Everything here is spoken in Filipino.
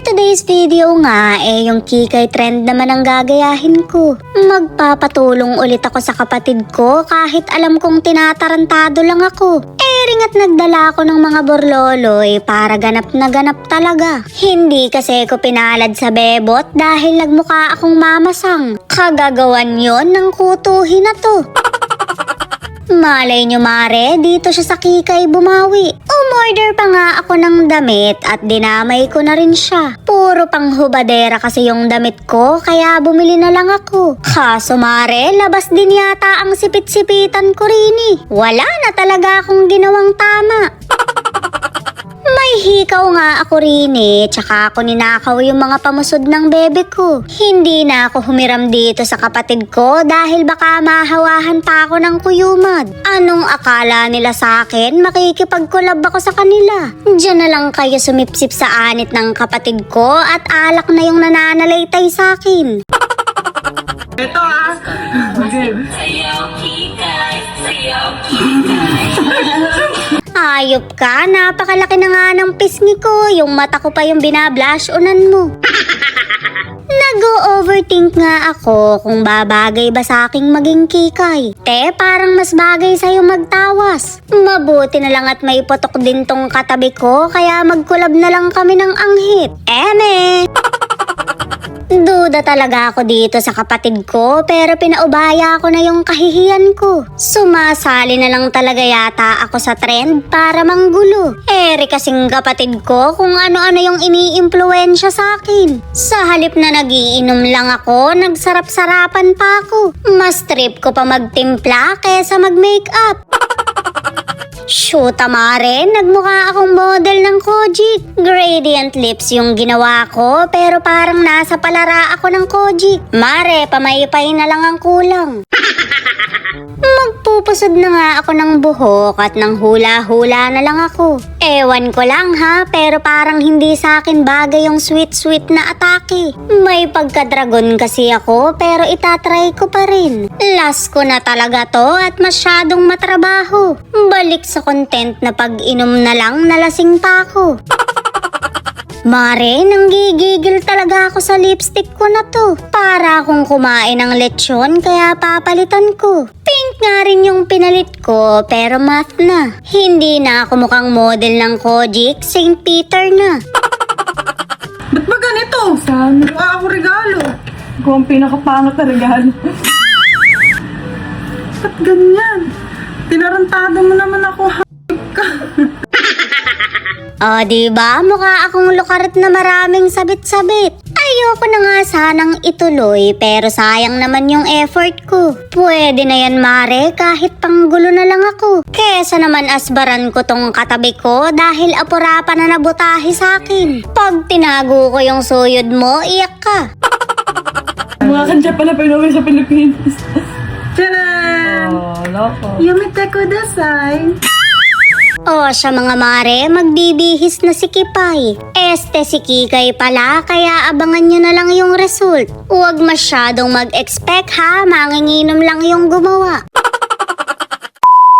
today's video nga, yung Kikay trend naman ang gagayahin ko. Magpapatulong ulit ako sa kapatid ko kahit alam kong tinatarantado lang ako. Ring at nagdala ako ng mga borloloy para ganap na ganap talaga. Hindi kasi ko pinalad sa bebot dahil nagmukha akong mamasang. Kagagawan yon ng kutuhin na to. Malay nyo mare, dito siya sa Kikay bumawi. Umorder pa nga ako ng damit at dinamay ko na rin siya. Puro pang hubadera kasi yung damit ko kaya bumili na lang ako. Kaso mare, labas din yata ang sipit-sipitan ko rin eh. Wala na talaga akong ginawang tama. May hikaw nga ako rin eh, tsaka ako ninakaw yung mga pamusod ng bebe ko. Hindi na ako humiram dito sa kapatid ko dahil baka mahawahan pa ako ng kuyumad. Anong akala nila sa akin? Makikipag-collab ako sa kanila. Diyan na lang kayo sumipsip sa anit ng kapatid ko at alak na yung nananalaytay sa akin. Ito Okay. Ayop ka, napakalaki na nga ng pisngi ko. Yung mata ko pa yung binablush unan mo. Nag-overthink nga ako kung babagay ba sa aking maging Kikay. Parang mas bagay sa'yo magtawas. Mabuti na lang at may potok din tong katabi ko kaya mag-collab na lang kami ng anghit. Eme! Duda talaga ako dito sa kapatid ko pero pinaubaya ko na yung kahihiyan ko. Sumasali na lang talaga yata ako sa trend para manggulo. Kasing kapatid ko kung ano-ano yung ini-impluwensya sa akin. Sa halip na nagiinom lang ako, nagsarap-sarapan pa ako. Mas trip ko pa magtimpla kesa mag-makeup. Shoot, mare, nagmukha akong model ng Kojic. Gradient lips yung ginawa ko pero parang nasa palara ako ng Kojic. Mare, pamaypay na lang ang kulang. Magpupusod na nga ako ng buhok at ng hula-hula na lang ako. Ewan ko lang ha, pero parang hindi sa akin bagay yung sweet-sweet na atake. May pagka-dragon kasi ako pero itatry ko pa rin. Last ko na talaga to at masyadong matrabaho. Balik sa content na pag-inom na lang nalasing pa ako. Mare, nanggigigil talaga ako sa lipstick ko na to. Para akong kumain ng lechon kaya papalitan ko. Pink nga rin yung pinalit ko pero matte na. Hindi na ako mukhang model ng Kojic, St. Peter na. Ba't ba ganito? Sana ako regalo. Ikaw ang pinakapangat na regalo. Ba't ganyan? Tinarantado mo naman ako, ka. O diba, mukha akong lukarit na maraming sabit-sabit. Ayoko na nga sanang ituloy pero sayang naman yung effort ko. Pwede na yan mare kahit panggulo na lang ako. Kesa naman asbaran ko tong katabi ko dahil apura pa na nabutahi sa akin. Pag tinago ko yung suyod mo, iyak ka. Mga kantya pala pinuwi sa Pilipinas. Tcharan! Oh, loko. Yumite kudasai. O siya mga mare, magbibihis na si Kipay. Si Kikay pala, kaya abangan nyo na lang yung result. Huwag masyadong mag-expect ha, manginginom lang yung gumawa.